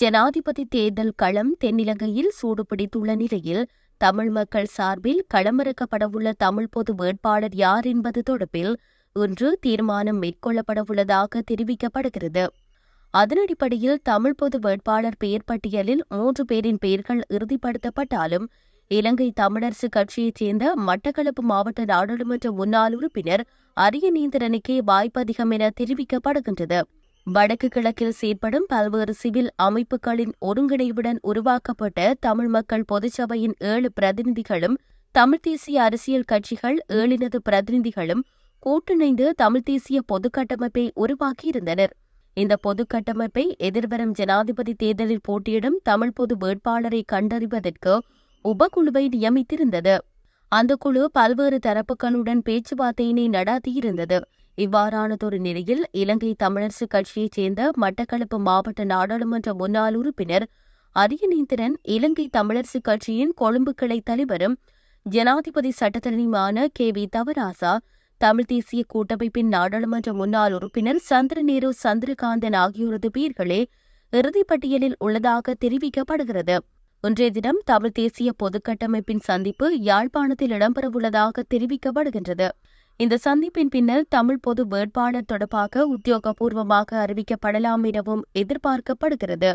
ஜனாதிபதி தேர்தல் களம் தென்னிலங்கையில் சூடுபிடித்துள்ள நிலையில் தமிழ் மக்கள் சார்பில் களமிறக்கப்படவுள்ள தமிழ் பொது வேட்பாளர் யார் என்பது தொடர்பில் இன்று தீர்மானம் மேற்கொள்ளப்படவுள்ளதாக தெரிவிக்கப்படுகிறது. அதனடிப்படையில் தமிழ் பொது வேட்பாளர் பெயர் பட்டியலில் 3 பேரின் பெயர்கள் இறுதிப்படுத்தப்பட்டாலும் இலங்கை தமிழரசு கட்சியைச் சேர்ந்த மட்டக்களப்பு மாவட்ட நாடாளுமன்ற முன்னாள் உறுப்பினர் அரியநேந்திரனுக்கே வாய்ப்பதிகம் என தெரிவிக்கப்படுகின்றது. வடக்கு கிழக்கில் செயற்படும் பல்வேறு சிவில் அமைப்புகளின் ஒருங்கிணைவுடன் உருவாக்கப்பட்ட தமிழ் மக்கள் பொதுச்சபையின் 7 பிரதிநிதிகளும் தமிழ் தேசிய அரசியல் கட்சிகள் 7 பிரதிநிதிகளும் கூட்டிணைந்து தமிழ் தேசிய பொதுக்கட்டமைப்பை உருவாக்கியிருந்தனர். இந்த பொதுக்கட்டமைப்பை எதிர்வரும் ஜனாதிபதி தேர்தலில் போட்டியிடும் தமிழ் பொது வேட்பாளரை கண்டறிவதற்கு உபகுழுவை நியமித்திருந்தது. அந்த குழு பல்வேறு தரப்புகளுடன் பேச்சுவார்த்தையினை நடாத்தியிருந்தது. இவ்வாறானதொரு நிலையில் இலங்கை தமிழரசு கட்சியைச் சேர்ந்த மட்டக்களப்பு மாவட்ட நாடாளுமன்ற முன்னாள் உறுப்பினர் அரியநேந்திரன் இலங்கை தமிழரசு கட்சியின் கொழும்பு கிளை தலைவரும் ஜனாதிபதி சட்டத்தரணியுமான KV தவராசா, தமிழ் தேசிய கூட்டமைப்பின் நாடாளுமன்ற முன்னாள் உறுப்பினர் சந்திரநேரு சந்திரகாந்தன் ஆகியோரது பெயர்களே இறுதிப்பட்டியலில் உள்ளதாக தெரிவிக்கப்படுகிறது. இன்றைய தினம் தமிழ் தேசிய பொதுக்கட்டமைப்பின் சந்திப்பு யாழ்ப்பாணத்தில் இடம்பெறவுள்ளதாக தெரிவிக்கப்படுகின்றது. இந்த சந்திப்பின் பின்னர் தமிழ் பொது வேட்பாளர் தொடர்பாக உத்தியோகபூர்வமாக அறிவிக்கப்படலாம் எனவும் எதிர்பார்க்கப்படுகிறது.